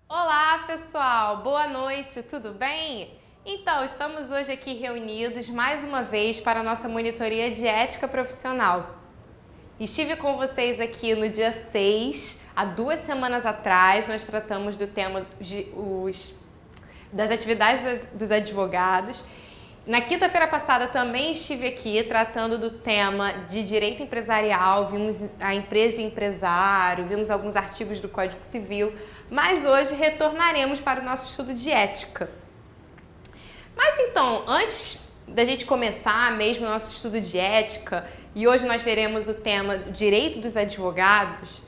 Olá, pessoal! Boa noite, tudo bem? Então, estamos hoje aqui reunidos mais uma vez para a nossa monitoria de ética profissional. Estive com vocês aqui no dia 6, há 2 semanas atrás, nós tratamos do tema das atividades dos advogados. Na quinta-feira passada também estive aqui tratando do tema de direito empresarial, vimos a empresa e o empresário, vimos alguns artigos do Código Civil, mas hoje retornaremos para o nosso estudo de ética. Mas então, antes da gente começar mesmo o nosso estudo de ética, e hoje nós veremos o tema direito dos advogados,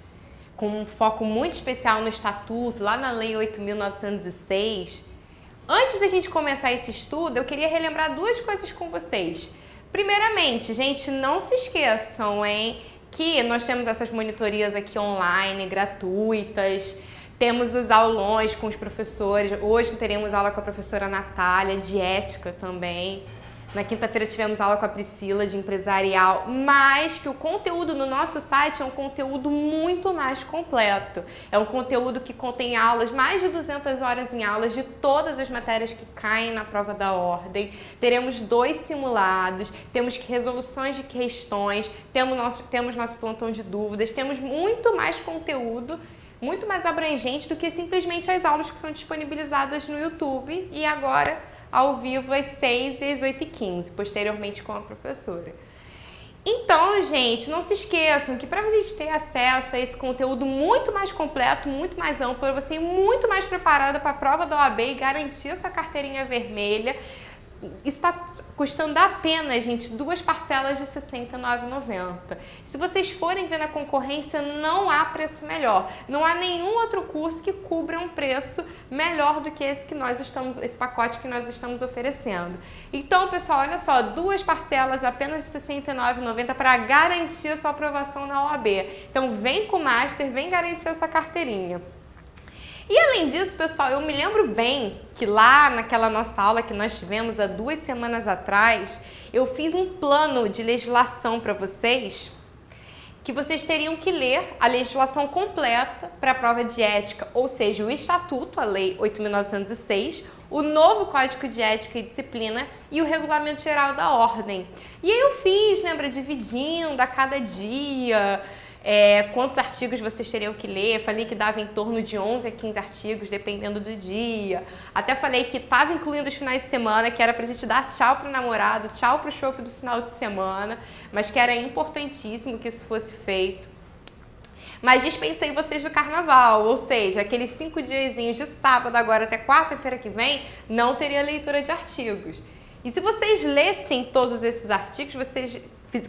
com um foco muito especial no Estatuto, lá na Lei 8.906, antes da gente começar esse estudo, eu queria relembrar 2 coisas com vocês. Primeiramente, gente, não se esqueçam, que nós temos essas monitorias aqui online, gratuitas, temos os aulões com os professores, hoje teremos aula com a professora Natália, de ética também. Na quinta-feira tivemos aula com a Priscila, de empresarial, mas que o conteúdo no nosso site é um conteúdo muito mais completo. É um conteúdo que contém aulas, mais de 200 horas em aulas de todas as matérias que caem na prova da ordem. Teremos 2 simulados, temos resoluções de questões, temos nosso plantão de dúvidas, temos muito mais conteúdo, muito mais abrangente do que simplesmente as aulas que são disponibilizadas no YouTube e agora ao vivo às 6 e às 8h15, posteriormente com a professora. Então, gente, não se esqueçam que para a gente ter acesso a esse conteúdo muito mais completo, muito mais amplo, para você ir muito mais preparada para a prova da OAB e garantir a sua carteirinha vermelha, está custando apenas, gente, 2 parcelas de R$ 69,90. Se vocês forem ver na concorrência, não há preço melhor. Não há nenhum outro curso que cubra um preço melhor do que esse pacote que nós estamos oferecendo. Então, pessoal, olha só, 2 parcelas apenas de R$ 69,90 para garantir a sua aprovação na OAB. Então, vem com o Master, vem garantir a sua carteirinha. E além disso, pessoal, eu me lembro bem que lá naquela nossa aula que nós tivemos há 2 semanas atrás, eu fiz um plano de legislação para vocês, que vocês teriam que ler a legislação completa para a prova de ética, ou seja, o Estatuto, a Lei 8.906, o novo Código de Ética e Disciplina e o Regulamento Geral da Ordem. E aí eu fiz, lembra, dividindo a cada dia, quantos artigos vocês teriam que ler. Falei que dava em torno de 11 a 15 artigos, dependendo do dia. Até falei que estava incluindo os finais de semana, que era pra gente dar tchau pro namorado, tchau pro shopping do final de semana, mas que era importantíssimo que isso fosse feito. Mas dispensei vocês do carnaval, ou seja, aqueles 5 diazinhos de sábado agora até quarta-feira que vem, não teria leitura de artigos. E se vocês lessem todos esses artigos, vocês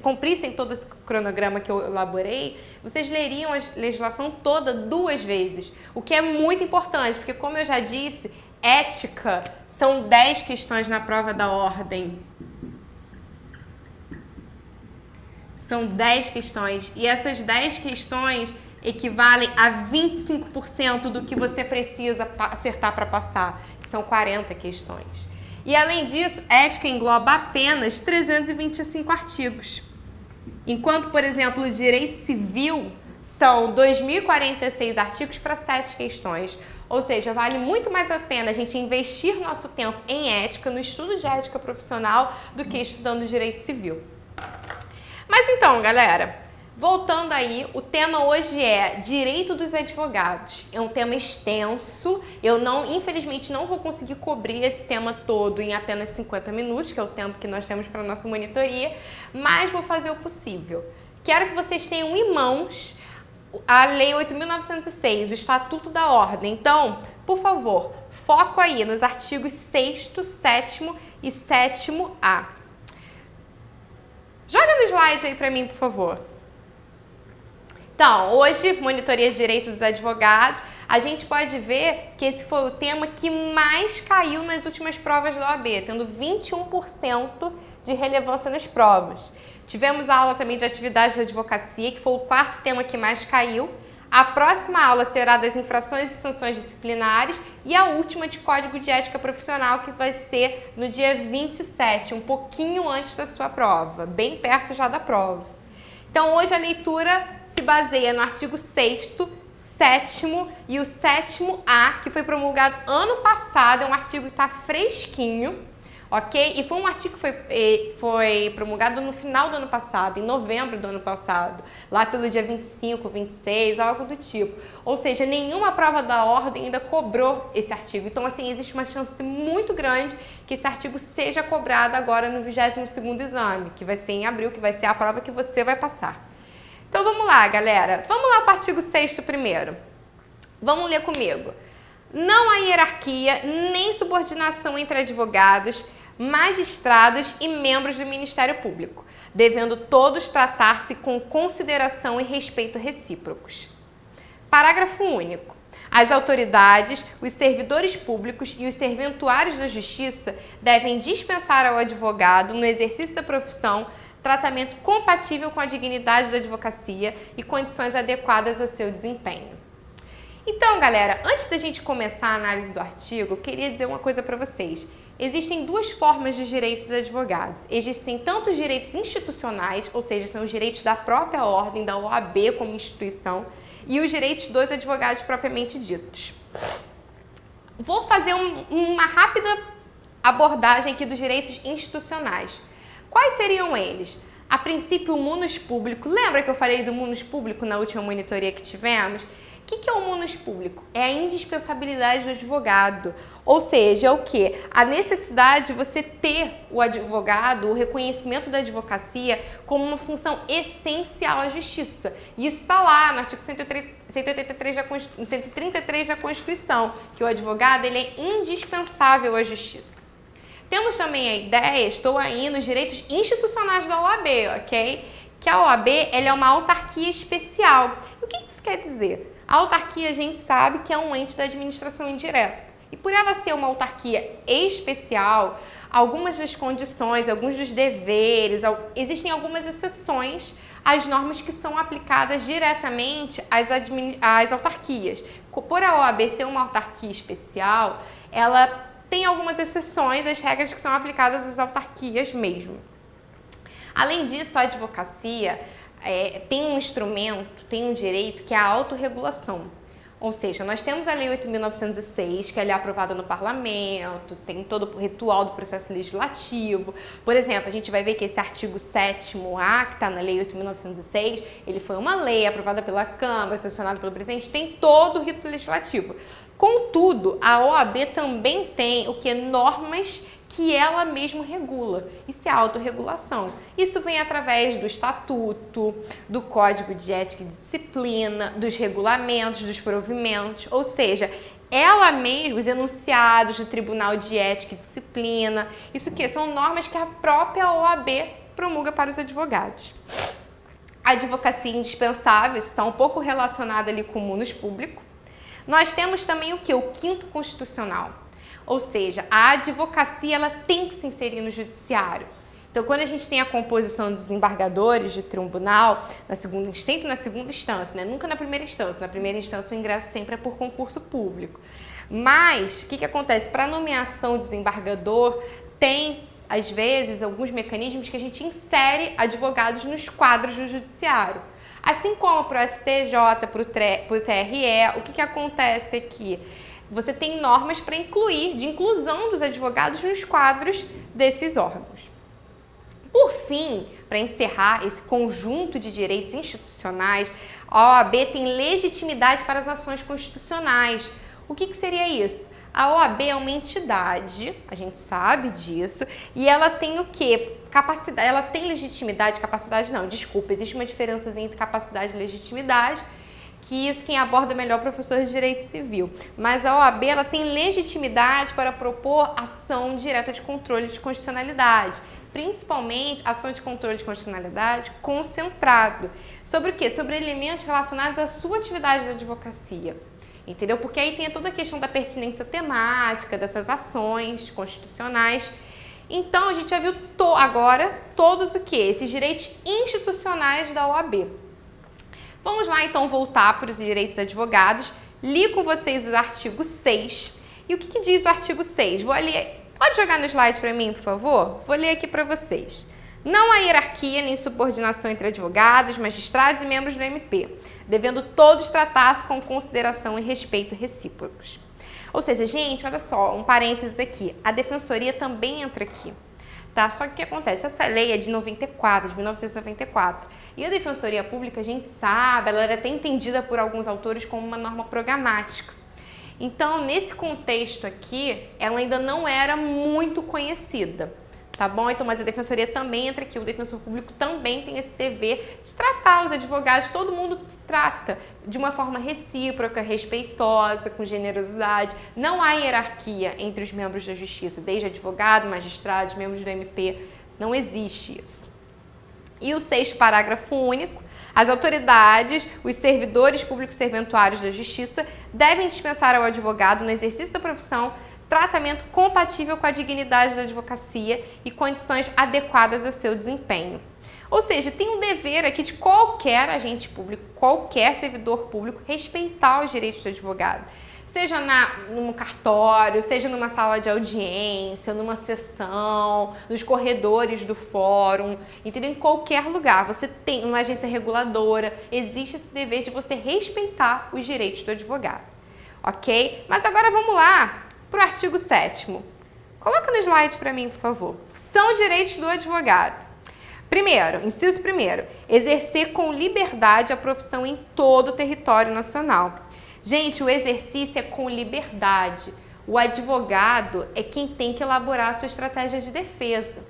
cumprissem todo esse cronograma que eu elaborei, vocês leriam a legislação toda 2 vezes, o que é muito importante, porque como eu já disse, ética são 10 questões na prova da ordem. São 10 questões, e essas 10 questões equivalem a 25% do que você precisa acertar para passar, que são 40 questões. E além disso, ética engloba apenas 325 artigos. Enquanto, por exemplo, o direito civil são 2.046 artigos para 7 questões. Ou seja, vale muito mais a pena a gente investir nosso tempo em ética, no estudo de ética profissional, do que estudando direito civil. Mas então, galera, voltando aí, o tema hoje é direito dos advogados. É um tema extenso, infelizmente não vou conseguir cobrir esse tema todo em apenas 50 minutos, que é o tempo que nós temos para a nossa monitoria, mas vou fazer o possível. Quero que vocês tenham em mãos a Lei 8.906, o Estatuto da Ordem. Então, por favor, foco aí nos artigos 6º, 7º e 7º-A. Joga no slide aí para mim, por favor. Então, hoje, monitoria de direitos dos advogados, a gente pode ver que esse foi o tema que mais caiu nas últimas provas da OAB, tendo 21% de relevância nas provas. Tivemos a aula também de atividades de advocacia, que foi o 4º tema que mais caiu. A próxima aula será das infrações e sanções disciplinares e a última de Código de Ética Profissional, que vai ser no dia 27, um pouquinho antes da sua prova, bem perto já da prova. Então, hoje a leitura se baseia no artigo 6º, 7º e o 7º-A, que foi promulgado ano passado, é um artigo que está fresquinho, ok? E foi um artigo que foi promulgado no final do ano passado, em novembro do ano passado, lá pelo dia 25, 26, algo do tipo. Ou seja, nenhuma prova da ordem ainda cobrou esse artigo. Então, assim, existe uma chance muito grande que esse artigo seja cobrado agora no 22º exame, que vai ser em abril, que vai ser a prova que você vai passar. Então, vamos lá, galera. Vamos lá para o artigo 6º primeiro. Vamos ler comigo. Não há hierarquia nem subordinação entre advogados, magistrados e membros do Ministério Público, devendo todos tratar-se com consideração e respeito recíprocos. Parágrafo único. As autoridades, os servidores públicos e os serventuários da Justiça devem dispensar ao advogado, no exercício da profissão, tratamento compatível com a dignidade da advocacia e condições adequadas a seu desempenho. Então, galera, antes da gente começar a análise do artigo, eu queria dizer uma coisa para vocês. Existem duas formas de direitos dos advogados. Existem tanto os direitos institucionais, ou seja, são os direitos da própria ordem, da OAB como instituição, e os direitos dos advogados propriamente ditos. Vou fazer uma rápida abordagem aqui dos direitos institucionais. Quais seriam eles? A princípio, o munus público. Lembra que eu falei do munus público na última monitoria que tivemos? O que é o munus público? É a indispensabilidade do advogado, ou seja, é o quê? A necessidade de você ter o advogado, o reconhecimento da advocacia como uma função essencial à justiça. E isso está lá no artigo 133 da Constituição, que o advogado ele é indispensável à justiça. Temos também a ideia, estou aí nos direitos institucionais da OAB, ok? Que a OAB ela é uma autarquia especial. E o que isso quer dizer? A autarquia a gente sabe que é um ente da administração indireta. E por ela ser uma autarquia especial, algumas das condições, alguns dos deveres, existem algumas exceções às normas que são aplicadas diretamente às autarquias. Por a OAB ser uma autarquia especial, ela tem algumas exceções às regras que são aplicadas às autarquias mesmo. Além disso, a advocacia tem um instrumento, tem um direito que é a autorregulação. Ou seja, nós temos a Lei 8.906, que é aprovada no Parlamento, tem todo o ritual do processo legislativo. Por exemplo, a gente vai ver que esse artigo 7º-A, que está na Lei 8.906, ele foi uma lei aprovada pela Câmara, sancionada pelo presidente, tem todo o rito legislativo. Contudo, a OAB também tem o que? Normas que ela mesma regula. Isso é autorregulação. Isso vem através do estatuto, do código de ética e disciplina, dos regulamentos, dos provimentos, ou seja, ela mesma, os enunciados do Tribunal de Ética e Disciplina, isso que são normas que a própria OAB promulga para os advogados. A advocacia indispensável, isso está um pouco relacionado ali com o munus público. Nós temos também o que? O 5º constitucional. Ou seja, a advocacia ela tem que se inserir no judiciário. Então, quando a gente tem a composição dos desembargadores de tribunal, sempre na segunda instância, né? Nunca na primeira instância. Na primeira instância, o ingresso sempre é por concurso público. Mas, o que acontece? Para a nomeação de desembargador, tem, às vezes, alguns mecanismos que a gente insere advogados nos quadros do judiciário. Assim como para o STJ, para o TRE, o que acontece aqui? Você tem normas para de inclusão dos advogados nos quadros desses órgãos. Por fim, para encerrar esse conjunto de direitos institucionais, a OAB tem legitimidade para as ações constitucionais. O que seria isso? A OAB é uma entidade, a gente sabe disso, e ela tem o quê? Capacidade, ela tem legitimidade, capacidade não, desculpa, existe uma diferença entre capacidade e legitimidade, que isso quem aborda melhor é o professor de Direito Civil. Mas a OAB ela tem legitimidade para propor ação direta de controle de constitucionalidade, principalmente ação de controle de constitucionalidade concentrado. Sobre o quê? Sobre elementos relacionados à sua atividade de advocacia. Entendeu? Porque aí tem toda a questão da pertinência temática dessas ações constitucionais. Então, a gente já viu agora todos o quê? Esses direitos institucionais da OAB. Vamos lá, então, voltar para os direitos dos advogados. Li com vocês o artigo 6. E o que diz o artigo 6? Vou ler. Pode jogar no slide para mim, por favor? Vou ler aqui para vocês. Não há hierarquia nem subordinação entre advogados, magistrados e membros do MP, devendo todos tratar-se com consideração e respeito recíprocos. Ou seja, gente, olha só, um parênteses aqui, a defensoria também entra aqui. Tá? Só que o que acontece? Essa lei é de 1994. E a Defensoria Pública, a gente sabe, ela era até entendida por alguns autores como uma norma programática. Então, nesse contexto aqui, ela ainda não era muito conhecida. Tá bom? Então, mas a Defensoria também entra aqui, o Defensor Público também tem esse dever de tratar os advogados, todo mundo trata de uma forma recíproca, respeitosa, com generosidade. Não há hierarquia entre os membros da Justiça, desde advogado, magistrados, membros do MP, não existe isso. E o 6º parágrafo único, as autoridades, os servidores públicos serventuários da Justiça devem dispensar ao advogado, no exercício da profissão, tratamento compatível com a dignidade da advocacia e condições adequadas a seu desempenho. Ou seja, tem um dever aqui de qualquer agente público, qualquer servidor público, respeitar os direitos do advogado. Seja num cartório, seja numa sala de audiência, numa sessão, nos corredores do fórum, entendeu? Em qualquer lugar, você tem uma agência reguladora, existe esse dever de você respeitar os direitos do advogado, ok? Mas agora vamos lá para o artigo 7º. Coloca no slide para mim, por favor. São direitos do advogado. Primeiro, inciso 1º, exercer com liberdade a profissão em todo o território nacional. Gente, o exercício é com liberdade. O advogado é quem tem que elaborar a sua estratégia de defesa.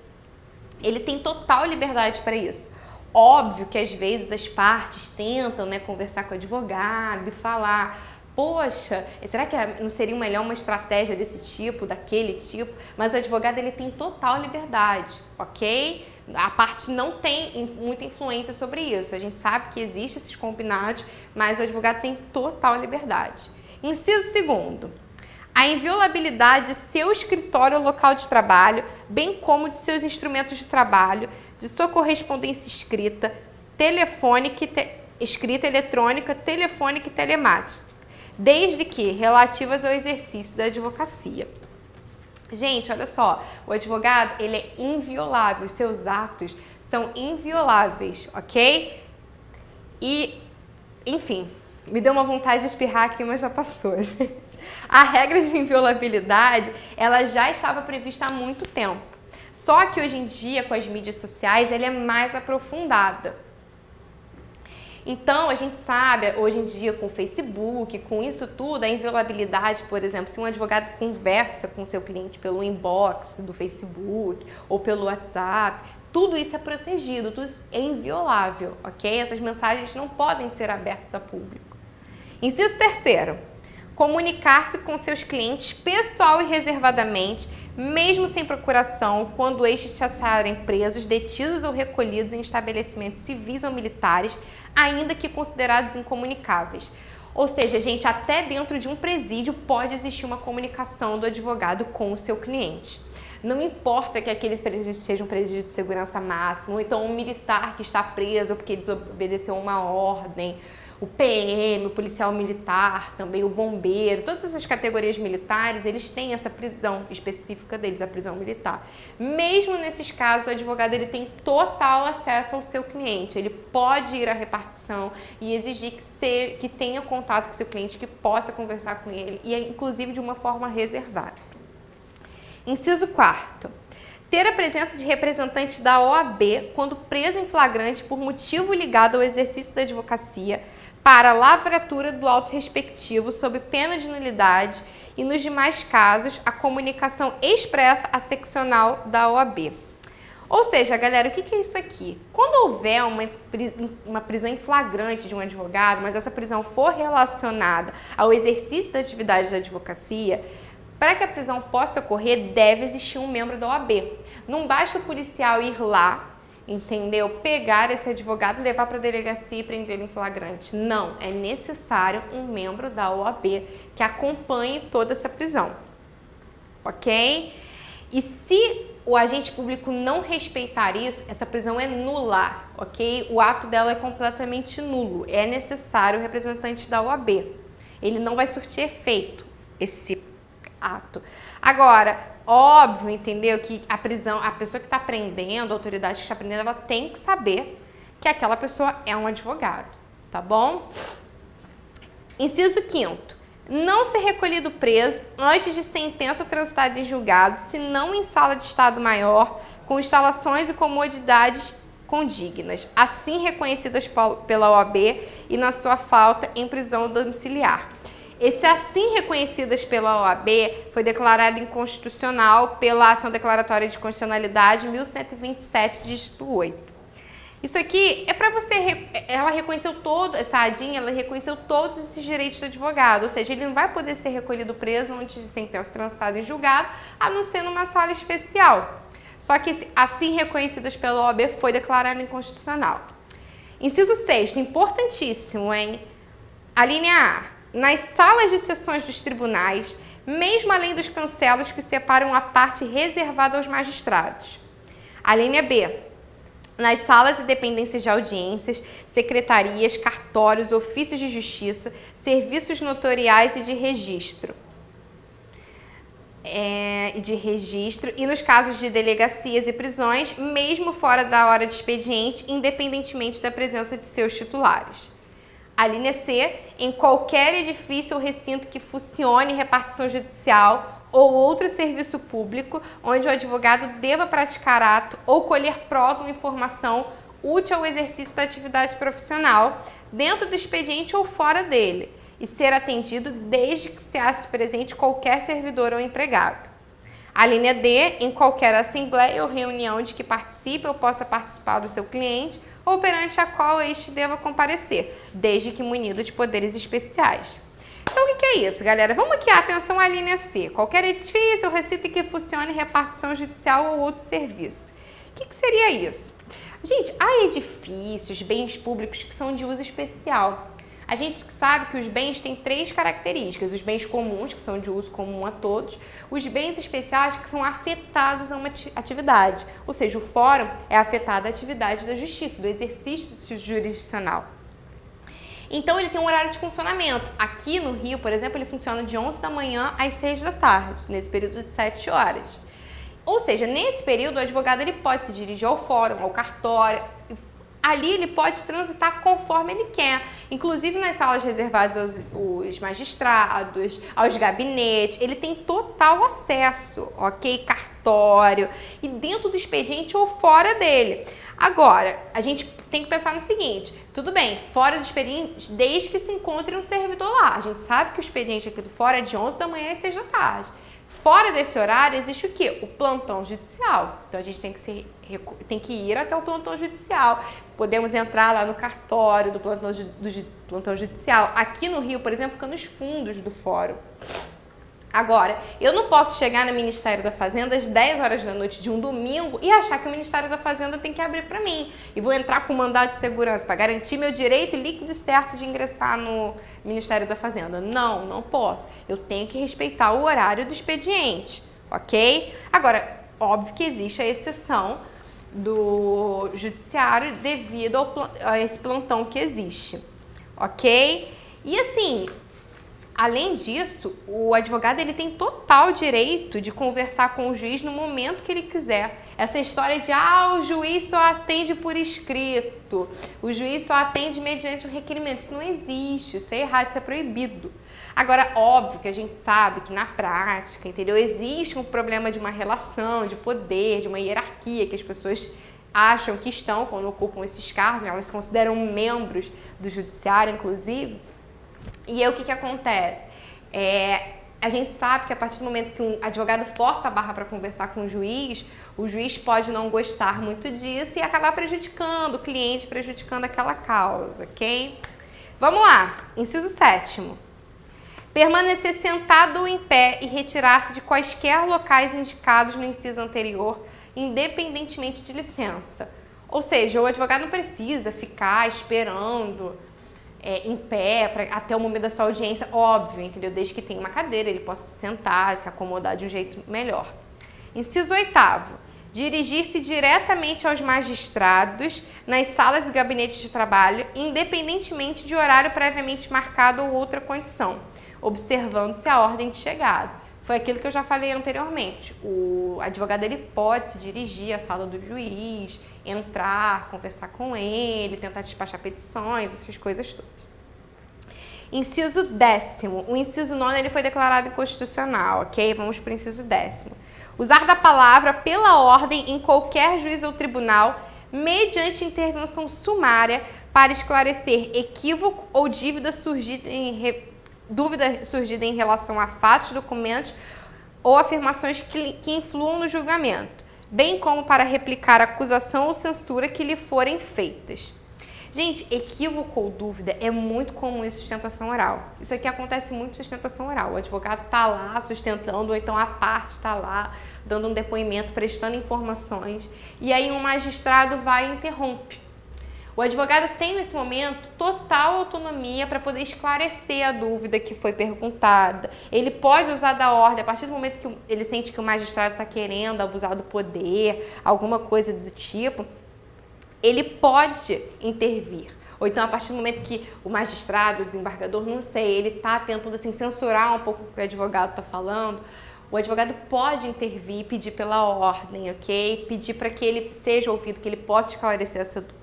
Ele tem total liberdade para isso. Óbvio que às vezes as partes tentam, né, conversar com o advogado e falar: poxa, será que não seria melhor uma estratégia desse tipo, daquele tipo? Mas o advogado, ele tem total liberdade, ok? A parte não tem muita influência sobre isso. A gente sabe que existem esses combinados, mas o advogado tem total liberdade. Inciso 2º. A inviolabilidade de seu escritório ou local de trabalho, bem como de seus instrumentos de trabalho, de sua correspondência escrita, telefônica, escrita eletrônica, telefônica e telemática, desde que relativas ao exercício da advocacia. Gente, olha só, o advogado, ele é inviolável, os seus atos são invioláveis, ok? E, enfim, me deu uma vontade de espirrar aqui, mas já passou, gente. A regra de inviolabilidade, ela já estava prevista há muito tempo. Só que hoje em dia, com as mídias sociais, ela é mais aprofundada. Então, a gente sabe, hoje em dia, com o Facebook, com isso tudo, a inviolabilidade, por exemplo, se um advogado conversa com seu cliente pelo inbox do Facebook ou pelo WhatsApp, tudo isso é protegido, tudo isso é inviolável, ok? Essas mensagens não podem ser abertas a público. Inciso 3º. Comunicar-se com seus clientes pessoal e reservadamente, mesmo sem procuração, quando estes se acharem presos, detidos ou recolhidos em estabelecimentos civis ou militares, ainda que considerados incomunicáveis. Ou seja, gente, até dentro de um presídio pode existir uma comunicação do advogado com o seu cliente. Não importa que aquele presídio seja um presídio de segurança máxima, ou então um militar que está preso porque desobedeceu uma ordem, o PM, o policial militar, também o bombeiro, todas essas categorias militares, eles têm essa prisão específica deles, a prisão militar. Mesmo nesses casos, o advogado, ele tem total acesso ao seu cliente, ele pode ir à repartição e exigir que tenha contato com o seu cliente, que possa conversar com ele, e inclusive de uma forma reservada. Inciso 4º. Ter a presença de representante da OAB quando preso em flagrante por motivo ligado ao exercício da advocacia para lavratura do auto respectivo sob pena de nulidade e, nos demais casos, a comunicação expressa à seccional da OAB. Ou seja, galera, o que é isso aqui? Quando houver uma prisão em flagrante de um advogado, mas essa prisão for relacionada ao exercício da atividade da advocacia, para que a prisão possa ocorrer, deve existir um membro da OAB. Não basta o policial ir lá, entendeu? Pegar esse advogado, levar para a delegacia e prender ele em flagrante. Não, é necessário um membro da OAB que acompanhe toda essa prisão, ok? E se o agente público não respeitar isso, essa prisão é nula, ok? O ato dela é completamente nulo. É necessário o representante da OAB. Ele não vai surtir efeito, esse ato. Agora, óbvio, entendeu? Que a pessoa que está aprendendo, a autoridade que está aprendendo, ela tem que saber que aquela pessoa é um advogado, tá bom? Inciso 5º. Não ser recolhido preso antes de sentença transitada em julgado, se não em sala de estado maior, com instalações e comodidades condignas, assim reconhecidas pela OAB e na sua falta em prisão domiciliar. Esse assim reconhecidas pela OAB foi declarado inconstitucional pela ação declaratória de constitucionalidade 1127, dígito 8. Isso aqui é para você, ela reconheceu essa ADIM, ela reconheceu todos esses direitos do advogado, ou seja, ele não vai poder ser recolhido preso antes de sentença transitada em julgado, a não ser numa sala especial. Só que esse assim reconhecidas pela OAB foi declarado inconstitucional. Inciso 6º, importantíssimo, hein? A linha A. Nas salas de sessões dos tribunais, mesmo além dos cancelos que separam a parte reservada aos magistrados. A linha B. Nas salas e dependências de audiências, secretarias, cartórios, ofícios de justiça, serviços notoriais e de registro. E nos casos de delegacias e prisões, mesmo fora da hora de expediente, independentemente da presença de seus titulares. A linha C, em qualquer edifício ou recinto que funcione repartição judicial ou outro serviço público, onde o advogado deva praticar ato ou colher prova ou informação útil ao exercício da atividade profissional, dentro do expediente ou fora dele, e ser atendido desde que se ache presente qualquer servidor ou empregado. A linha D, em qualquer assembleia ou reunião de que participe ou possa participar do seu cliente, ou perante a qual este deva comparecer, desde que munido de poderes especiais. Então, o que é isso, galera? Vamos aqui, atenção à linha C. Qualquer edifício ou recinto que funcione repartição judicial ou outro serviço. O que seria isso? Gente, há edifícios, bens públicos que são de uso especial. A gente sabe que os bens têm 3 características. Os bens comuns, que são de uso comum a todos. Os bens especiais, que são afetados a uma atividade. Ou seja, o fórum é afetado à atividade da justiça, do exercício jurisdicional. Então, ele tem um horário de funcionamento. Aqui no Rio, por exemplo, ele funciona de 11 da manhã às 6 da tarde, nesse período de 7 horas. Ou seja, nesse período, o advogado ele pode se dirigir ao fórum, ao cartório. Ali ele pode transitar conforme ele quer, inclusive nas salas reservadas aos magistrados, aos gabinetes, ele tem total acesso, ok? Cartório, e dentro do expediente ou fora dele. Agora, a gente tem que pensar no seguinte, tudo bem, fora do expediente, desde que se encontre um servidor lá. A gente sabe que o expediente aqui do fora é de 11 da manhã às 6 da tarde. Fora desse horário existe o quê? O plantão judicial. Então a gente tem que ir até o plantão judicial. Podemos entrar lá no cartório do plantão judicial. Aqui no Rio, por exemplo, fica nos fundos do fórum. Agora, eu não posso chegar no Ministério da Fazenda às 10 horas da noite de um domingo e achar que o Ministério da Fazenda tem que abrir para mim. E vou entrar com mandado de segurança para garantir meu direito líquido e certo de ingressar no Ministério da Fazenda. Não, não posso. Eu tenho que respeitar o horário do expediente, ok? Agora, óbvio que existe a exceção do judiciário devido a esse plantão que existe, ok? E assim, além disso, o advogado ele tem total direito de conversar com o juiz no momento que ele quiser. Essa história de, o juiz só atende por escrito, o juiz só atende mediante um requerimento, isso não existe, isso é errado, isso é proibido. Agora, óbvio que a gente sabe que na prática, entendeu? Existe um problema de uma relação, de poder, de uma hierarquia que as pessoas acham que estão quando ocupam esses cargos, elas se consideram membros do judiciário, inclusive. E aí o que acontece? A gente sabe que a partir do momento que um advogado força a barra para conversar com o juiz pode não gostar muito disso e acabar prejudicando o cliente, prejudicando aquela causa, ok? Vamos lá, inciso 7º. Permanecer sentado ou em pé e retirar-se de quaisquer locais indicados no inciso anterior, independentemente de licença. Ou seja, o advogado não precisa ficar esperando em pé até o momento da sua audiência, óbvio, entendeu? Desde que tenha uma cadeira, ele possa se sentar, se acomodar de um jeito melhor. Inciso 8º. Dirigir-se diretamente aos magistrados nas salas e gabinetes de trabalho, independentemente de horário previamente marcado ou outra condição, observando-se a ordem de chegada. foi aquilo que eu já falei anteriormente. O advogado ele pode se dirigir à sala do juiz, entrar, conversar com ele, tentar despachar petições, essas coisas todas. Inciso 10º. O inciso 9º ele foi declarado inconstitucional, ok? Vamos para o inciso 10º. Usar da palavra pela ordem em qualquer juiz ou tribunal, mediante intervenção sumária, para esclarecer equívoco ou dúvida surgida em relação a fatos, documentos ou afirmações que influam no julgamento, bem como para replicar acusação ou censura que lhe forem feitas. Gente, equívoco ou dúvida é muito comum em sustentação oral. Isso aqui acontece muito em sustentação oral. O advogado está lá sustentando, ou então a parte está lá dando um depoimento, prestando informações, e aí um magistrado vai e interrompe. O advogado tem, nesse momento, total autonomia para poder esclarecer a dúvida que foi perguntada. Ele pode usar da ordem, a partir do momento que ele sente que o magistrado está querendo abusar do poder, alguma coisa do tipo, ele pode intervir. Ou então, a partir do momento que o magistrado, o desembargador, não sei, ele está tentando assim, censurar um pouco o que o advogado está falando, o advogado pode intervir e pedir pela ordem, ok? Pedir para que ele seja ouvido, que ele possa esclarecer essa dúvida.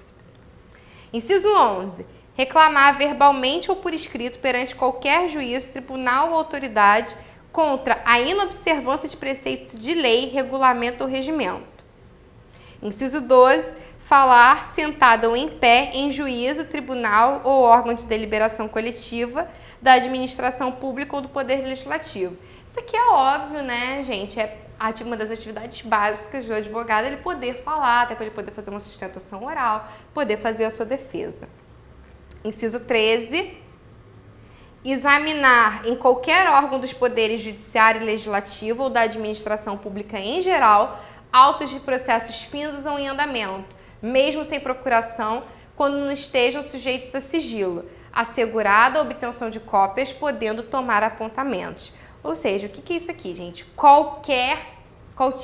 Inciso 11. Reclamar verbalmente ou por escrito perante qualquer juízo, tribunal ou autoridade contra a inobservância de preceito de lei, regulamento ou regimento. Inciso 12. Falar sentado ou em pé em juízo, tribunal ou órgão de deliberação coletiva da administração pública ou do poder legislativo. Isso aqui é óbvio, né, gente? É uma das atividades básicas do advogado, ele poder falar, até para ele poder fazer uma sustentação oral, poder fazer a sua defesa. Inciso 13. Examinar em qualquer órgão dos poderes judiciário e legislativo ou da administração pública em geral autos de processos findos ou em andamento, mesmo sem procuração, quando não estejam sujeitos a sigilo, assegurada a obtenção de cópias, podendo tomar apontamentos. Ou seja, o que é isso aqui, gente?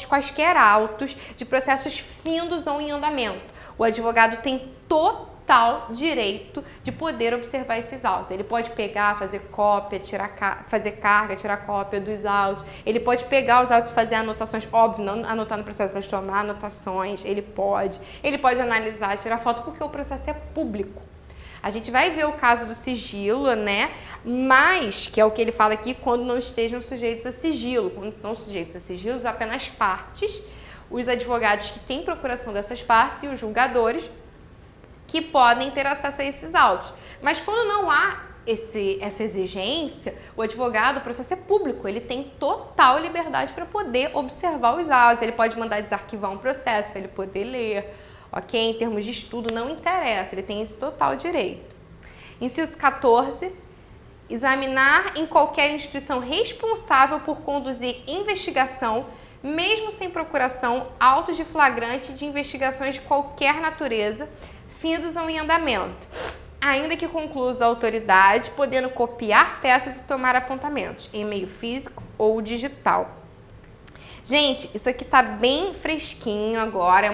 Quaisquer autos de processos findos ou em andamento. O advogado tem total direito de poder observar esses autos. Ele pode pegar, fazer cópia, fazer carga, tirar cópia dos autos. Ele pode pegar os autos e fazer anotações, óbvio, não anotar no processo, mas tomar anotações. Ele pode analisar, tirar foto, porque o processo é público. A gente vai ver o caso do sigilo, né? Mas, que é o que ele fala aqui, quando não estejam sujeitos a sigilo. Quando não sujeitos a sigilo, apenas partes, os advogados que têm procuração dessas partes e os julgadores que podem ter acesso a esses autos. Mas quando não há essa exigência, o advogado, o processo é público, ele tem total liberdade para poder observar os autos, ele pode mandar desarquivar um processo para ele poder ler, ok? Em termos de estudo, não interessa, ele tem esse total direito. Inciso 14. Examinar em qualquer instituição responsável por conduzir investigação, mesmo sem procuração, autos de flagrante de investigações de qualquer natureza, findos ou em andamento, ainda que conclusa a autoridade, podendo copiar peças e tomar apontamentos, em meio físico ou digital. Gente, isso aqui tá bem fresquinho agora,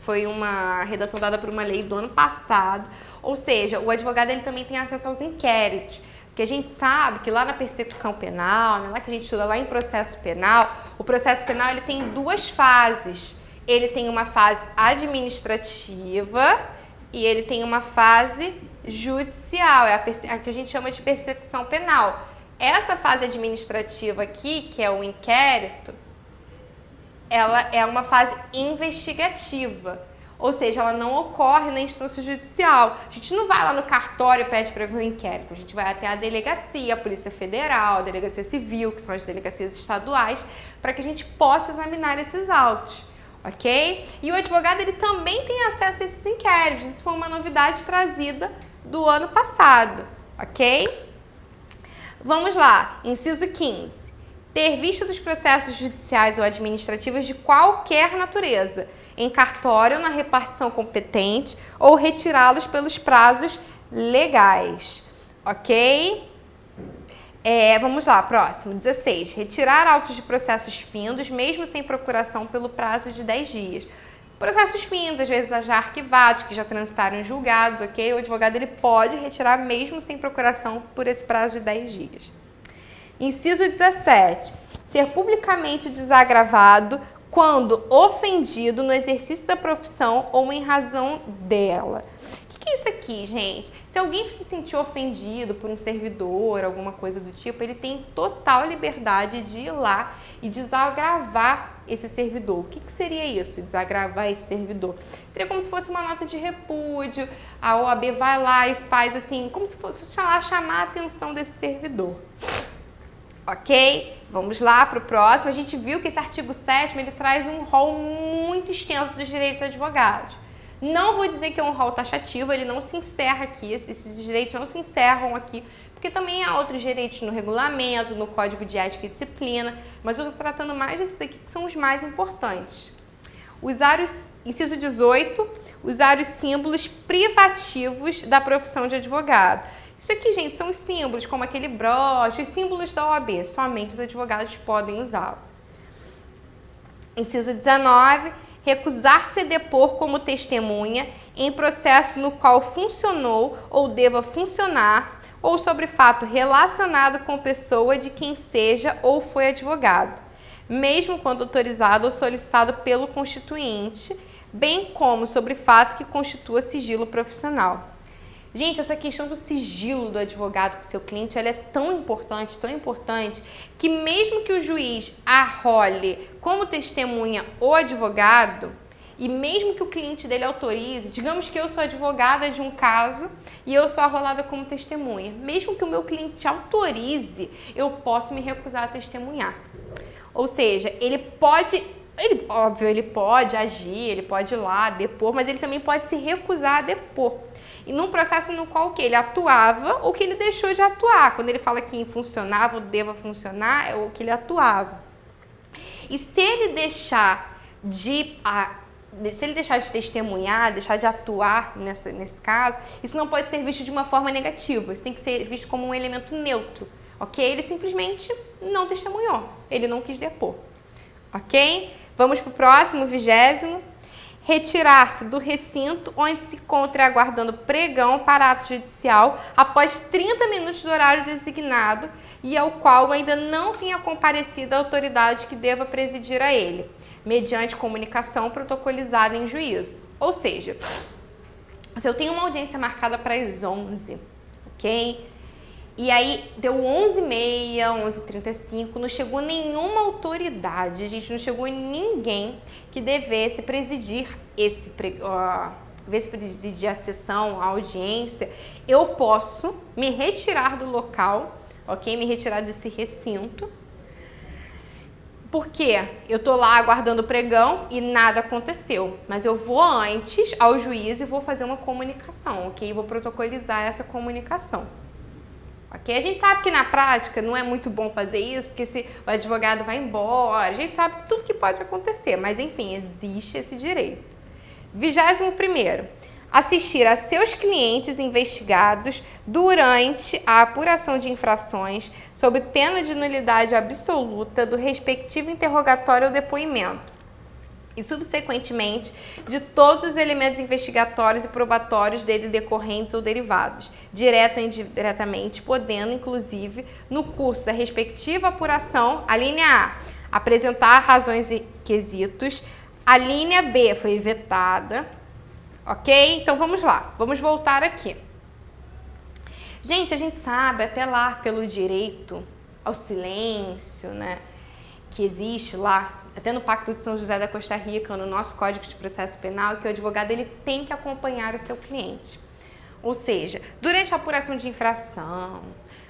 foi uma redação dada por uma lei do ano passado, ou seja, o advogado ele também tem acesso aos inquéritos, porque a gente sabe que lá na persecução penal, né, lá que a gente estuda lá em processo penal, o processo penal ele tem duas fases. Ele tem uma fase administrativa e ele tem uma fase judicial, é a que a gente chama de persecução penal. Essa fase administrativa aqui, que é o inquérito, ela é uma fase investigativa, ou seja, ela não ocorre na instância judicial. A gente não vai lá no cartório e pede para ver o inquérito, a gente vai até a delegacia, a Polícia Federal, a Delegacia Civil, que são as delegacias estaduais, para que a gente possa examinar esses autos. Ok? E o advogado ele também tem acesso a esses inquéritos. Isso foi uma novidade trazida do ano passado, ok? Vamos lá, inciso 15. Ter vista dos processos judiciais ou administrativos de qualquer natureza, em cartório ou na repartição competente, ou retirá-los pelos prazos legais, ok? Vamos lá, próximo, 16. Retirar autos de processos findos, mesmo sem procuração, pelo prazo de 10 dias. Processos findos, às vezes já arquivados, que já transitaram em julgados, ok? O advogado ele pode retirar mesmo sem procuração por esse prazo de 10 dias. Inciso 17. ser publicamente desagravado quando ofendido no exercício da profissão ou em razão dela. O que é isso aqui, gente? Se alguém se sentir ofendido por um servidor, alguma coisa do tipo, ele tem total liberdade de ir lá e desagravar esse servidor. O que seria isso, desagravar esse servidor? Seria como se fosse uma nota de repúdio, a OAB vai lá e faz assim, como se fosse chamar a atenção desse servidor. Ok? Vamos lá para o próximo. A gente viu que esse artigo 7º, ele traz um rol muito extenso dos direitos dos advogados. Não vou dizer que é um rol taxativo, ele não se encerra aqui, esses direitos não se encerram aqui, porque também há outros direitos no regulamento, no Código de Ética e Disciplina, mas eu estou tratando mais desses aqui que são os mais importantes. Inciso 18, usar os símbolos privativos da profissão de advogado. Isso aqui, gente, são os símbolos, como aquele broche, os símbolos da OAB, somente os advogados podem usá-lo. Inciso 19, recusar-se a depor como testemunha em processo no qual funcionou ou deva funcionar ou sobre fato relacionado com pessoa de quem seja ou foi advogado, mesmo quando autorizado ou solicitado pelo constituinte, bem como sobre fato que constitua sigilo profissional. Gente, essa questão do sigilo do advogado com seu cliente, ela é tão importante, que mesmo que o juiz arrole como testemunha o advogado, e mesmo que o cliente dele autorize, digamos que eu sou advogada de um caso e eu sou arrolada como testemunha, mesmo que o meu cliente autorize, eu posso me recusar a testemunhar. Ou seja, ele pode agir, ele pode ir lá depor, mas ele também pode se recusar a depor. E num processo no qual ele atuava ou que ele deixou de atuar. Quando ele fala que funcionava ou deva funcionar, é o que ele atuava. E se ele deixar de testemunhar, deixar de atuar nesse caso, isso não pode ser visto de uma forma negativa. Isso tem que ser visto como um elemento neutro. Ok? Ele simplesmente não testemunhou. Ele não quis depor. Ok? Vamos para o próximo, 20º. Retirar-se do recinto onde se encontra aguardando pregão para ato judicial após 30 minutos do horário designado e ao qual ainda não tenha comparecido a autoridade que deva presidir a ele, mediante comunicação protocolizada em juízo. Ou seja, se eu tenho uma audiência marcada para as 11, ok? E aí deu 11h30, 11h35, não chegou nenhuma autoridade, não chegou ninguém que devesse presidir presidir a sessão, a audiência. Eu posso me retirar do local, ok? Me retirar desse recinto. Porque eu tô lá aguardando o pregão e nada aconteceu. Mas eu vou antes ao juiz e vou fazer uma comunicação, ok? Vou protocolizar essa comunicação. Ok? A gente sabe que na prática não é muito bom fazer isso, porque se o advogado vai embora, a gente sabe tudo que pode acontecer, mas enfim, existe esse direito. 21º, assistir a seus clientes investigados durante a apuração de infrações sob pena de nulidade absoluta do respectivo interrogatório ou depoimento, e subsequentemente de todos os elementos investigatórios e probatórios dele decorrentes ou derivados, direto ou indiretamente, podendo, inclusive, no curso da respectiva apuração, a linha A, apresentar razões e quesitos, a linha B foi vetada, ok? Então, vamos lá, vamos voltar aqui. Gente, a gente sabe, até lá pelo direito ao silêncio, né, que existe lá, até no Pacto de São José da Costa Rica, no nosso Código de Processo Penal, que o advogado ele tem que acompanhar o seu cliente. Ou seja, durante a apuração de infração,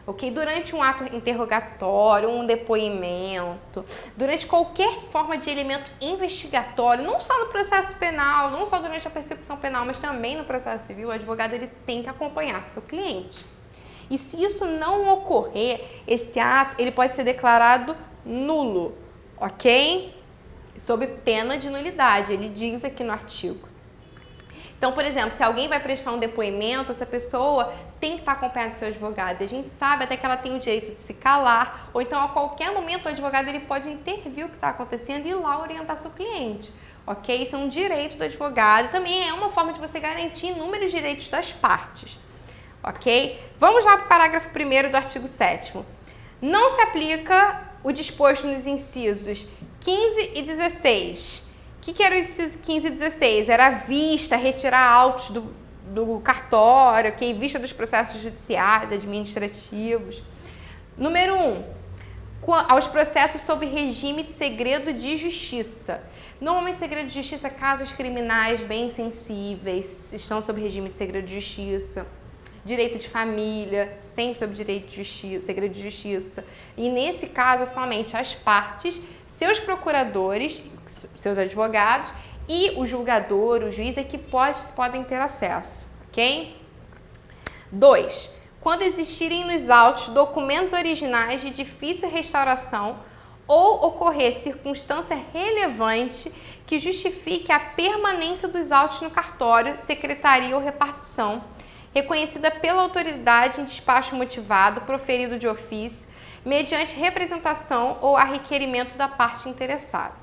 ok? Durante um ato interrogatório, um depoimento, durante qualquer forma de elemento investigatório, não só no processo penal, não só durante a persecução penal, mas também no processo civil, o advogado ele tem que acompanhar seu cliente. E se isso não ocorrer, esse ato ele pode ser declarado nulo, ok? Sob pena de nulidade, ele diz aqui no artigo. Então, por exemplo, se alguém vai prestar um depoimento, essa pessoa tem que estar acompanhada do seu advogado. A gente sabe até que ela tem o direito de se calar, ou então a qualquer momento o advogado ele pode intervir o que está acontecendo e ir lá orientar seu cliente. Ok? Isso é um direito do advogado e também é uma forma de você garantir inúmeros direitos das partes. Ok? Vamos lá para o parágrafo 1º do artigo 7º. Não se aplica o disposto nos incisos 15 e 16. O que era o inciso 15 e 16? Era a vista, retirar autos do cartório, okay? Vista dos processos judiciais, administrativos. Número 1, aos processos sob regime de segredo de justiça. Normalmente, segredo de justiça, casos criminais bem sensíveis, estão sob regime de segredo de justiça. Direito de família, sempre sob direito de justiça, segredo de justiça. E nesse caso, somente as partes, seus procuradores, seus advogados e o julgador, o juiz é que podem ter acesso, ok? 2. Quando existirem nos autos documentos originais de difícil restauração ou ocorrer circunstância relevante que justifique a permanência dos autos no cartório, secretaria ou repartição, reconhecida pela autoridade em despacho motivado, proferido de ofício, mediante representação ou a requerimento da parte interessada.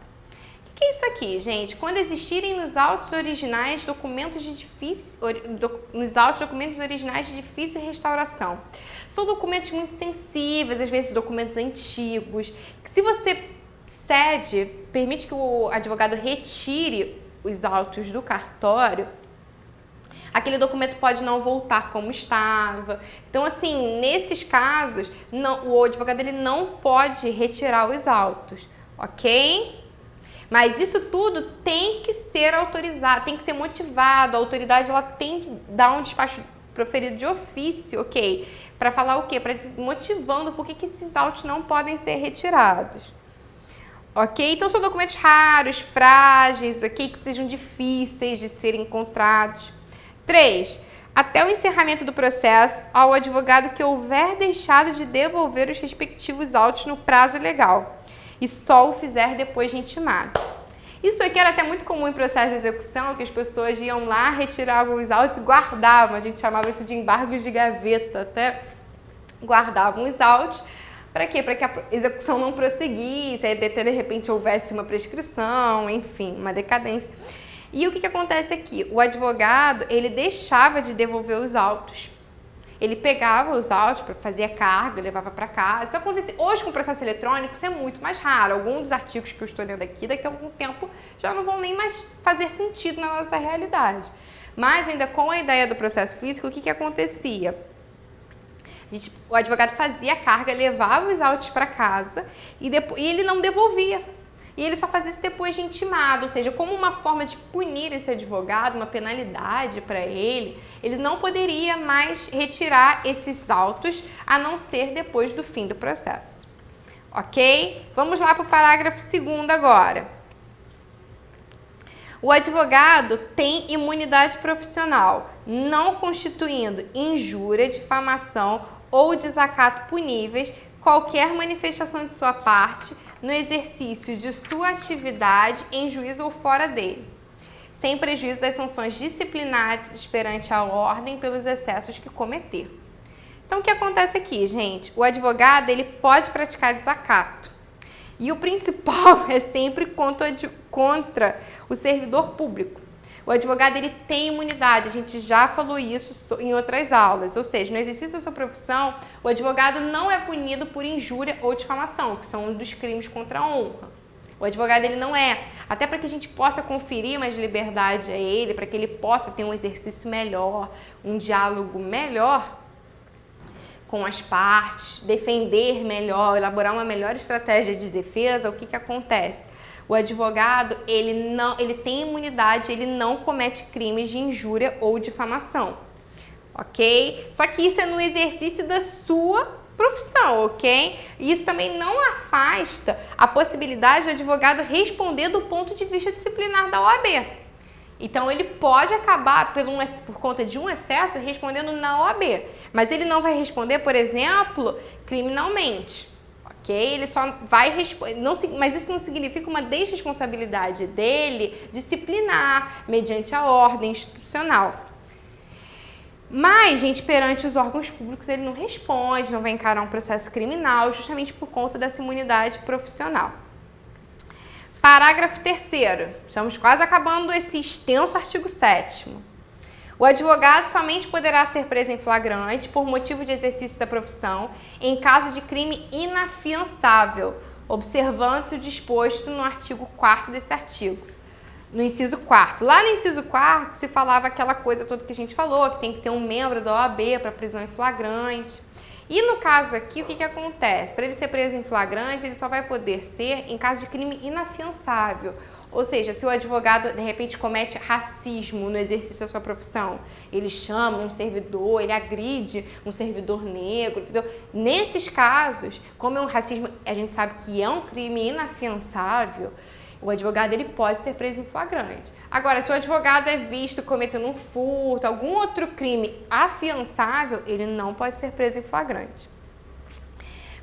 O que é isso aqui, gente? Quando existirem nos autos originais documentos originais de difícil restauração. São documentos muito sensíveis, às vezes documentos antigos, que se você permite que o advogado retire os autos do cartório, aquele documento pode não voltar como estava. Então, assim, nesses casos, o advogado ele não pode retirar os autos, ok? Mas isso tudo tem que ser autorizado, tem que ser motivado. A autoridade ela tem que dar um despacho proferido de ofício, ok? Para falar o quê? Para motivando por que esses autos não podem ser retirados. Ok? Então, são documentos raros, frágeis, ok? Que sejam difíceis de serem encontrados. 3. Até o encerramento do processo, ao advogado que houver deixado de devolver os respectivos autos no prazo legal e só o fizer depois de intimado. Isso aqui era até muito comum em processo de execução, que as pessoas iam lá, retiravam os autos e guardavam. A gente chamava isso de embargos de gaveta, até guardavam os autos. Para quê? Para que a execução não prosseguisse, aí de repente houvesse uma prescrição, enfim, uma decadência. E o que acontece aqui? O advogado, ele deixava de devolver os autos. Ele pegava os autos para fazer a carga, levava para casa. Isso acontece hoje com o processo eletrônico, isso é muito mais raro. Alguns dos artigos que eu estou lendo aqui, daqui a algum tempo, já não vão nem mais fazer sentido na nossa realidade. Mas ainda com a ideia do processo físico, o que acontecia? O advogado fazia a carga, levava os autos para casa e ele não devolvia. E ele só fazia isso depois de intimado, ou seja, como uma forma de punir esse advogado, uma penalidade para ele, ele não poderia mais retirar esses autos, a não ser depois do fim do processo. Ok? Vamos lá para o parágrafo 2º agora. O advogado tem imunidade profissional, não constituindo injúria, difamação ou desacato puníveis qualquer manifestação de sua parte no exercício de sua atividade em juízo ou fora dele, sem prejuízo das sanções disciplinares perante a ordem pelos excessos que cometer. Então, o que acontece aqui, gente? O advogado, ele pode praticar desacato. E o principal é sempre contra o servidor público. O advogado, ele tem imunidade, a gente já falou isso em outras aulas, ou seja, no exercício da sua profissão, o advogado não é punido por injúria ou difamação, que são um dos crimes contra a honra. O advogado, ele não é, até para que a gente possa conferir mais liberdade a ele, para que ele possa ter um exercício melhor, um diálogo melhor com as partes, defender melhor, elaborar uma melhor estratégia de defesa. O que acontece? O advogado, ele tem imunidade, ele não comete crimes de injúria ou difamação, ok? Só que isso é no exercício da sua profissão, ok? E isso também não afasta a possibilidade do advogado responder do ponto de vista disciplinar da OAB. Então, ele pode acabar, por conta de um excesso, respondendo na OAB, mas ele não vai responder, por exemplo, criminalmente. Ele só vai responder, mas isso não significa uma desresponsabilidade dele disciplinar mediante a ordem institucional. Mas, gente, perante os órgãos públicos, ele não responde, não vai encarar um processo criminal, justamente por conta dessa imunidade profissional. Parágrafo 3º. Estamos quase acabando esse extenso artigo 7º. O advogado somente poderá ser preso em flagrante por motivo de exercício da profissão em caso de crime inafiançável, observando-se o disposto no artigo 4º desse artigo. No inciso 4º. Lá no inciso 4º se falava aquela coisa toda que a gente falou, que tem que ter um membro da OAB para prisão em flagrante. E no caso aqui, o que acontece? Para ele ser preso em flagrante, ele só vai poder ser em caso de crime inafiançável. Ou seja, se o advogado, de repente, comete racismo no exercício da sua profissão, ele chama um servidor, ele agride um servidor negro, entendeu? Nesses casos, como é um racismo, a gente sabe que é um crime inafiançável, o advogado ele pode ser preso em flagrante. Agora, se o advogado é visto cometendo um furto, algum outro crime afiançável, ele não pode ser preso em flagrante.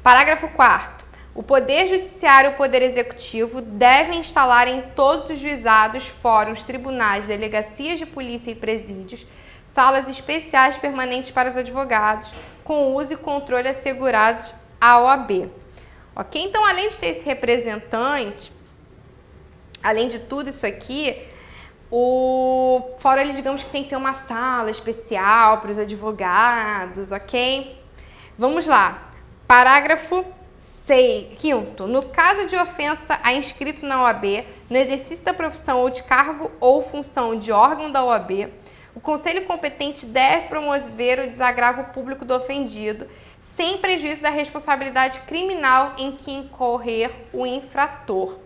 Parágrafo 4º. O Poder Judiciário e o Poder Executivo devem instalar em todos os juizados, fóruns, tribunais, delegacias de polícia e presídios, salas especiais permanentes para os advogados, com uso e controle assegurados à OAB. Ok? Então, além de ter esse representante, além de tudo isso aqui, o fórum, ele, digamos que tem que ter uma sala especial para os advogados, ok? Vamos lá. Parágrafo 5º. No caso de ofensa a inscrito na OAB, no exercício da profissão ou de cargo ou função de órgão da OAB, o conselho competente deve promover o desagravo público do ofendido, sem prejuízo da responsabilidade criminal em que incorrer o infrator.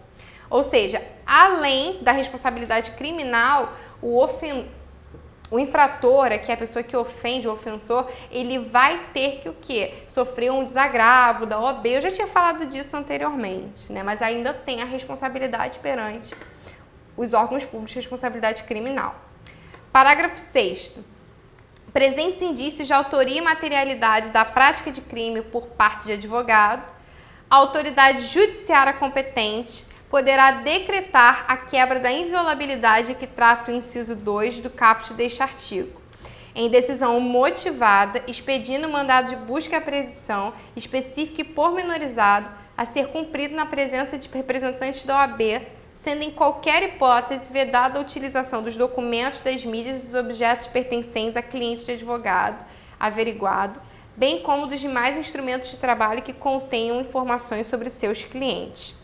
Ou seja, além da responsabilidade criminal, o infrator, que é a pessoa que ofende, o ofensor, ele vai ter que o quê? Sofrer um desagravo da OAB. Eu já tinha falado disso anteriormente, né? Mas ainda tem a responsabilidade perante os órgãos públicos de responsabilidade criminal. Parágrafo 6º. Presentes indícios de autoria e materialidade da prática de crime por parte de advogado, a autoridade judiciária competente poderá decretar a quebra da inviolabilidade que trata o inciso 2 do caput deste artigo, em decisão motivada, expedindo mandado de busca e apreensão específico e pormenorizado a ser cumprido na presença de representantes da OAB, sendo em qualquer hipótese vedada a utilização dos documentos, das mídias e dos objetos pertencentes a cliente de advogado averiguado, bem como dos demais instrumentos de trabalho que contenham informações sobre seus clientes.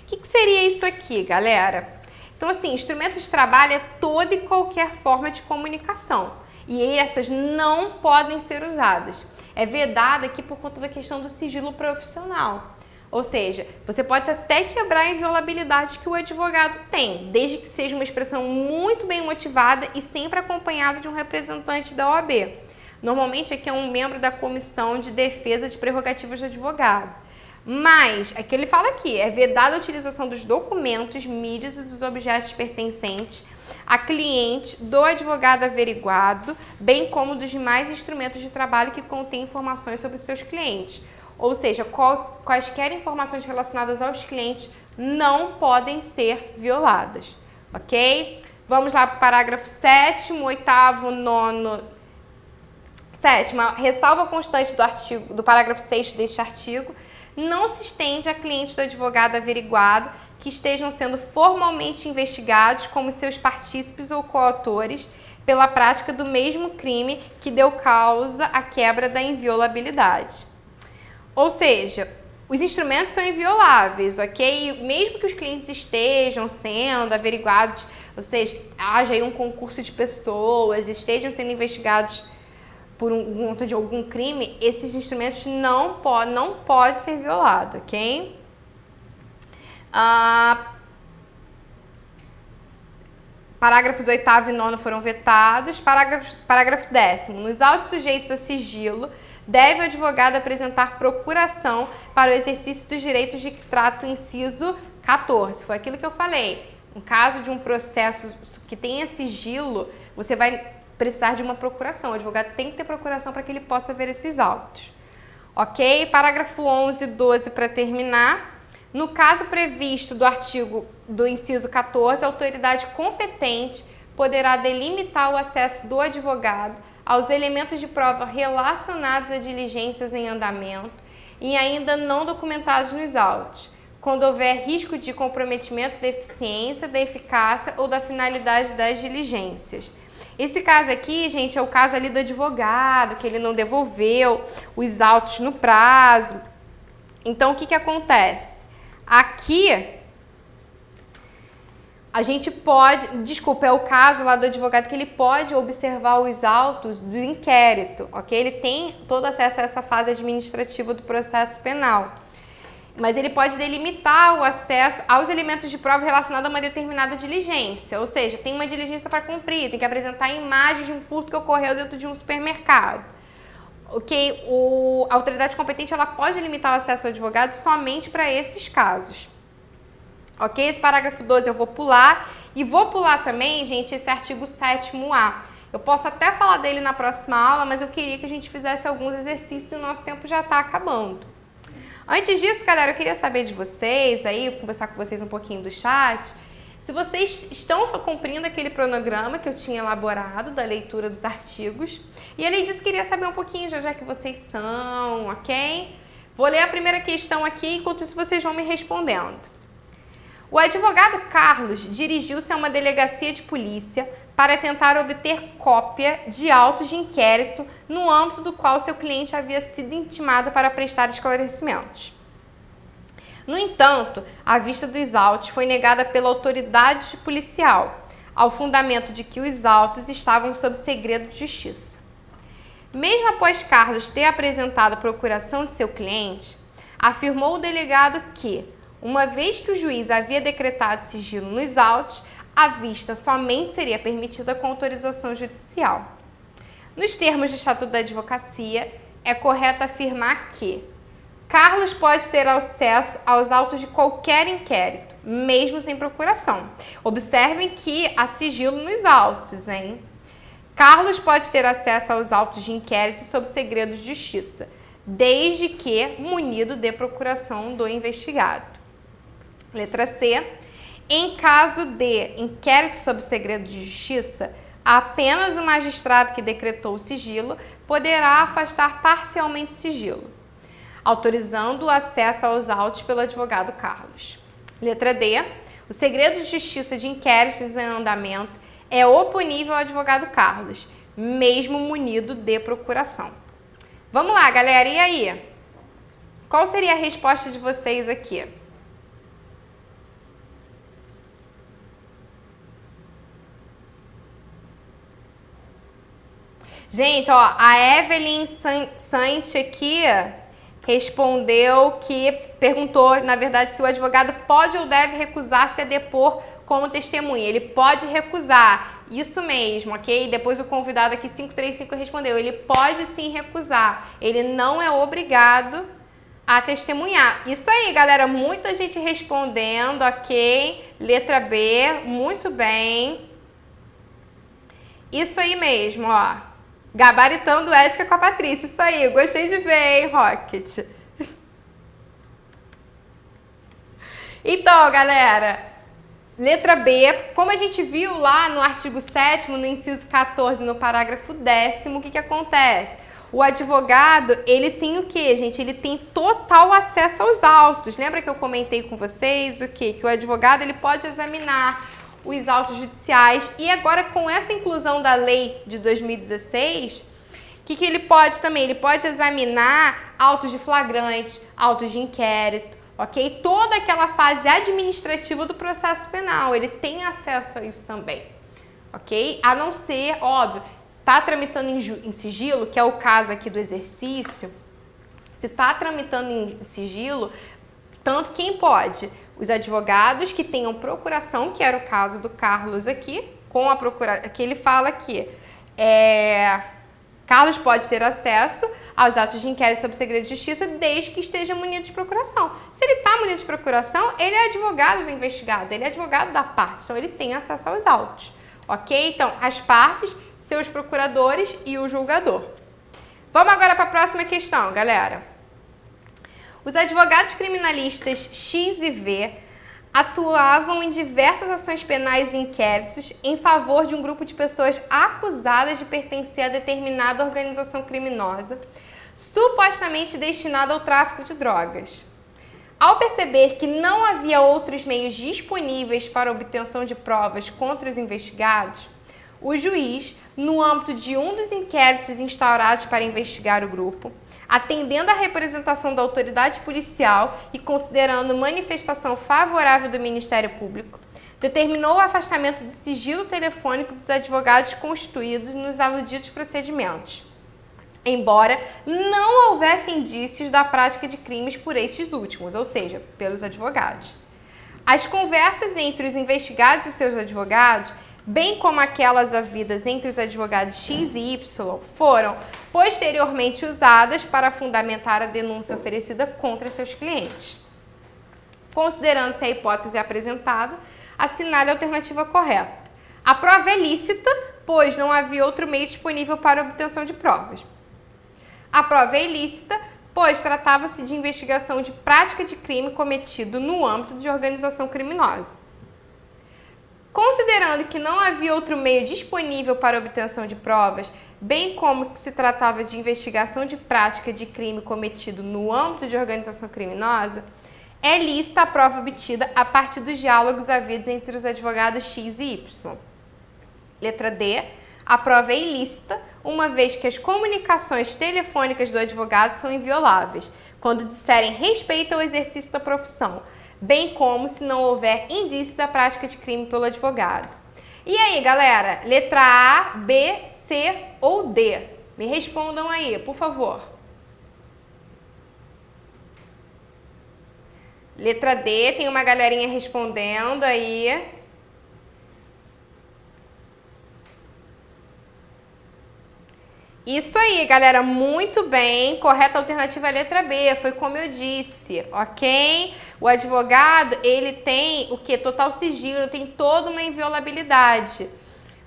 O que seria isso aqui, galera? Então, assim, instrumento de trabalho é toda e qualquer forma de comunicação. E essas não podem ser usadas. É vedada aqui por conta da questão do sigilo profissional. Ou seja, você pode até quebrar a inviolabilidade que o advogado tem, desde que seja uma expressão muito bem motivada e sempre acompanhada de um representante da OAB. Normalmente aqui é um membro da Comissão de Defesa de Prerrogativas do Advogado. Mas, aqui ele fala aqui, é vedada a utilização dos documentos, mídias e dos objetos pertencentes a cliente do advogado averiguado, bem como dos demais instrumentos de trabalho que contêm informações sobre seus clientes. Ou seja, quaisquer informações relacionadas aos clientes não podem ser violadas, ok? Vamos lá para o parágrafo 7º, 8º, 9º, 7ª, ressalva constante do parágrafo 6º deste artigo, não se estende a clientes do advogado averiguado que estejam sendo formalmente investigados como seus partícipes ou coautores pela prática do mesmo crime que deu causa à quebra da inviolabilidade. Ou seja, os instrumentos são invioláveis, ok? Mesmo que os clientes estejam sendo averiguados, ou seja, haja aí um concurso de pessoas, estejam sendo investigados por conta de algum crime, esses instrumentos não pode ser violado, ok? Parágrafos 8º e 9º foram vetados. Parágrafo 10º. Nos autos sujeitos a sigilo, deve o advogado apresentar procuração para o exercício dos direitos de que trata o inciso 14. Foi aquilo que eu falei. No caso de um processo que tenha sigilo, você vai precisar de uma procuração. O advogado tem que ter procuração para que ele possa ver esses autos. Ok? Parágrafo 11 e 12 para terminar. No caso previsto do inciso 14, a autoridade competente poderá delimitar o acesso do advogado aos elementos de prova relacionados a diligências em andamento e ainda não documentados nos autos, quando houver risco de comprometimento da eficiência, da eficácia ou da finalidade das diligências. Esse caso aqui, gente, é o caso ali do advogado, que ele não devolveu os autos no prazo. Então, o que acontece? Aqui, a gente pode... Desculpa, é o caso lá do advogado que ele pode observar os autos do inquérito, ok? Ele tem todo acesso a essa fase administrativa do processo penal. Mas ele pode delimitar o acesso aos elementos de prova relacionados a uma determinada diligência. Ou seja, tem uma diligência para cumprir, tem que apresentar imagens de um furto que ocorreu dentro de um supermercado. Ok? A autoridade competente ela pode limitar o acesso ao advogado somente para esses casos. Ok? Esse parágrafo 12 eu vou pular. E vou pular também, gente, esse artigo 7º-A. Eu posso até falar dele na próxima aula, mas eu queria que a gente fizesse alguns exercícios e o nosso tempo já está acabando. Antes disso, galera, eu queria saber de vocês, aí, conversar com vocês um pouquinho do chat, se vocês estão cumprindo aquele cronograma que eu tinha elaborado da leitura dos artigos. E além disso, queria saber um pouquinho já que vocês são, ok? Vou ler a primeira questão aqui, enquanto isso vocês vão me respondendo. O advogado Carlos dirigiu-se a uma delegacia de polícia para tentar obter cópia de autos de inquérito no âmbito do qual seu cliente havia sido intimado para prestar esclarecimentos. No entanto, a vista dos autos foi negada pela autoridade policial, ao fundamento de que os autos estavam sob segredo de justiça. Mesmo após Carlos ter apresentado a procuração de seu cliente, afirmou o delegado que, uma vez que o juiz havia decretado sigilo nos autos, a vista somente seria permitida com autorização judicial. Nos termos do Estatuto da Advocacia, é correto afirmar que Carlos pode ter acesso aos autos de qualquer inquérito, mesmo sem procuração. Observem que há sigilo nos autos, hein? Carlos pode ter acesso aos autos de inquérito sob segredo de justiça, desde que munido de procuração do investigado. Letra C. Em caso de inquérito sob segredo de justiça, apenas o magistrado que decretou o sigilo poderá afastar parcialmente o sigilo, autorizando o acesso aos autos pelo advogado Carlos. Letra D. O segredo de justiça de inquéritos em andamento é oponível ao advogado Carlos, mesmo munido de procuração. Vamos lá, galera, e aí? Qual seria a resposta de vocês aqui? Gente, ó, a Evelyn Sante aqui respondeu que perguntou, na verdade, se o advogado pode ou deve recusar-se a depor como testemunha. Ele pode recusar, isso mesmo, ok? Depois o convidado aqui, 535, respondeu, ele pode sim recusar, ele não é obrigado a testemunhar. Isso aí, galera, muita gente respondendo, ok? Letra B, muito bem. Isso aí mesmo, ó. Gabaritando ética com a Patrícia. Isso aí, gostei de ver, hein, Rocket? Então, galera, letra B, como a gente viu lá no artigo 7º, no inciso 14, no parágrafo 10º, o que acontece? O advogado, ele tem o quê, gente? Ele tem total acesso aos autos. Lembra que eu comentei com vocês o quê? Que o advogado, ele pode examinar os autos judiciais. E agora, com essa inclusão da lei de 2016, o que ele pode também? Ele pode examinar autos de flagrante, autos de inquérito, ok? Toda aquela fase administrativa do processo penal, ele tem acesso a isso também, ok? A não ser, óbvio, se está tramitando em sigilo, que é o caso aqui do exercício, se está tramitando em sigilo, tanto quem pode? Os advogados que tenham procuração, que era o caso do Carlos aqui, com a procuração, que ele fala que Carlos pode ter acesso aos autos de inquérito sob segredo de justiça desde que esteja munido de procuração. Se ele está munido de procuração, ele é advogado do investigado, ele é advogado da parte, então ele tem acesso aos autos, ok? Então, as partes, seus procuradores e o julgador. Vamos agora para a próxima questão, galera. Os advogados criminalistas X e V atuavam em diversas ações penais e inquéritos em favor de um grupo de pessoas acusadas de pertencer a determinada organização criminosa, supostamente destinada ao tráfico de drogas. Ao perceber que não havia outros meios disponíveis para a obtenção de provas contra os investigados, o juiz, no âmbito de um dos inquéritos instaurados para investigar o grupo, atendendo à representação da autoridade policial e considerando manifestação favorável do Ministério Público, determinou o afastamento do sigilo telefônico dos advogados constituídos nos aludidos procedimentos, embora não houvesse indícios da prática de crimes por estes últimos, ou seja, pelos advogados. As conversas entre os investigados e seus advogados, bem como aquelas havidas entre os advogados X e Y, foram posteriormente usadas para fundamentar a denúncia oferecida contra seus clientes. Considerando-se a hipótese apresentada, assinale a alternativa correta. A prova é lícita, pois não havia outro meio disponível para a obtenção de provas. A prova é ilícita, pois tratava-se de investigação de prática de crime cometido no âmbito de organização criminosa. Considerando que não havia outro meio disponível para a obtenção de provas, bem como que se tratava de investigação de prática de crime cometido no âmbito de organização criminosa, é lícita a prova obtida a partir dos diálogos havidos entre os advogados X e Y. Letra D. A prova é ilícita, uma vez que as comunicações telefônicas do advogado são invioláveis, quando disserem respeito ao exercício da profissão, bem como se não houver indício da prática de crime pelo advogado. E aí, galera? Letra A, B, C ou D? Me respondam aí, por favor. Letra D, tem uma galerinha respondendo aí. Isso aí, galera, muito bem. Correta alternativa é a letra B, foi como eu disse, ok? O advogado, ele tem o quê? Total sigilo, tem toda uma inviolabilidade,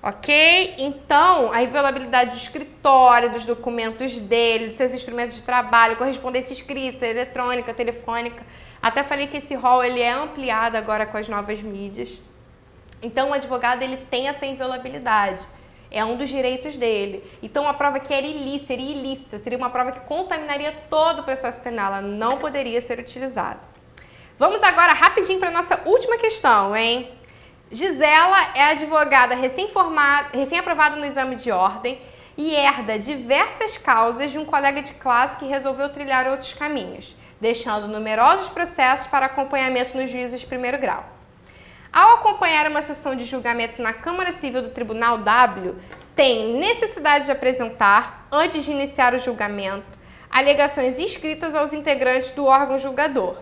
ok? Então, a inviolabilidade do escritório, dos documentos dele, dos seus instrumentos de trabalho, correspondência escrita, eletrônica, telefônica. Até falei que esse rol ele é ampliado agora com as novas mídias. Então, o advogado ele tem essa inviolabilidade. É um dos direitos dele. Então, a prova que era ilícita, seria uma prova que contaminaria todo o processo penal. Ela não poderia ser utilizada. Vamos agora rapidinho para a nossa última questão, hein? Gisela é advogada recém-aprovada no exame de ordem e herda diversas causas de um colega de classe que resolveu trilhar outros caminhos, deixando numerosos processos para acompanhamento nos juízes de primeiro grau. Ao acompanhar uma sessão de julgamento na Câmara Civil do Tribunal W, tem necessidade de apresentar, antes de iniciar o julgamento, alegações escritas aos integrantes do órgão julgador,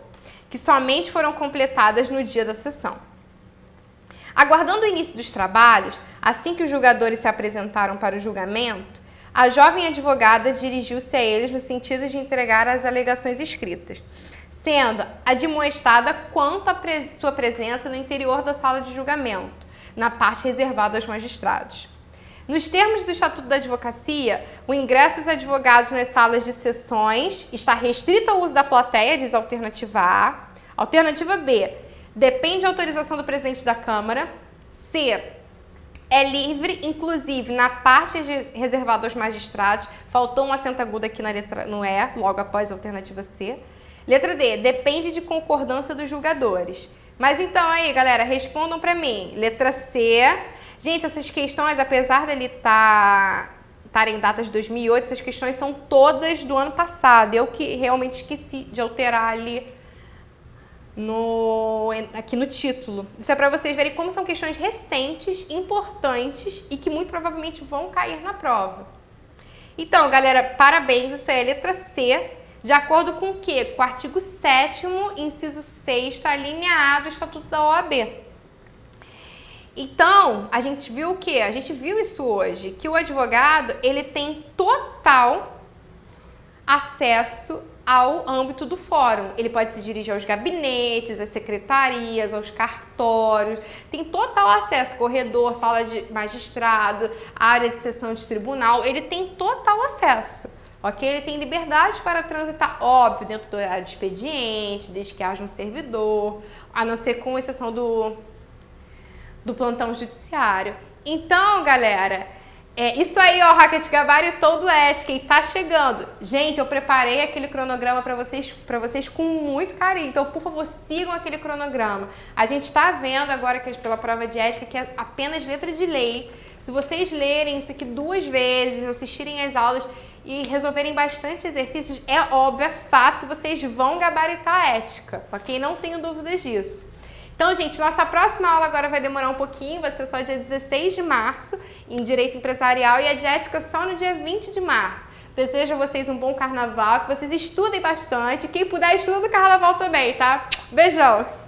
que somente foram completadas no dia da sessão. Aguardando o início dos trabalhos, assim que os julgadores se apresentaram para o julgamento, a jovem advogada dirigiu-se a eles no sentido de entregar as alegações escritas, sendo admoestada quanto à sua presença no interior da sala de julgamento, na parte reservada aos magistrados. Nos termos do Estatuto da Advocacia, o ingresso dos advogados nas salas de sessões está restrito ao uso da plateia, diz a alternativa A. Alternativa B, depende da autorização do presidente da Câmara. C, é livre, inclusive na parte reservada aos magistrados. Faltou um acento agudo aqui no E, logo após a alternativa C. Letra D, depende de concordância dos julgadores. Mas então aí, galera, respondam para mim. Letra C. Gente, essas questões, apesar dele estarem datas de 2008, essas questões são todas do ano passado. Eu que realmente esqueci de alterar ali aqui no título. Isso é para vocês verem como são questões recentes, importantes e que muito provavelmente vão cair na prova. Então, galera, parabéns. Isso é a letra C. De acordo com o quê? Com o artigo 7º, inciso 6º, a linha A do Estatuto da OAB. Então, a gente viu o quê? A gente viu isso hoje, que o advogado, ele tem total acesso ao âmbito do fórum. Ele pode se dirigir aos gabinetes, às secretarias, aos cartórios, tem total acesso, corredor, sala de magistrado, área de sessão de tribunal, ele tem total acesso. Ok? Ele tem liberdade para transitar, óbvio, dentro do horário de expediente, desde que haja um servidor, a não ser com exceção do plantão judiciário. Então, galera, É isso aí, ó, Hackett gabaritou do ética e tá chegando. Gente, eu preparei aquele cronograma para vocês com muito carinho. Então, por favor, sigam aquele cronograma. A gente está vendo agora que pela prova de ética que é apenas letra de lei. Se vocês lerem isso aqui 2 vezes, assistirem às aulas e resolverem bastante exercícios, é óbvio, é fato que vocês vão gabaritar a ética, ok? Não tenho dúvidas disso. Então, gente, nossa próxima aula agora vai demorar um pouquinho, vai ser só dia 16 de março, em Direito Empresarial, e a de Ética só no dia 20 de março. Desejo a vocês um bom carnaval, que vocês estudem bastante. Quem puder, estuda do carnaval também, tá? Beijão!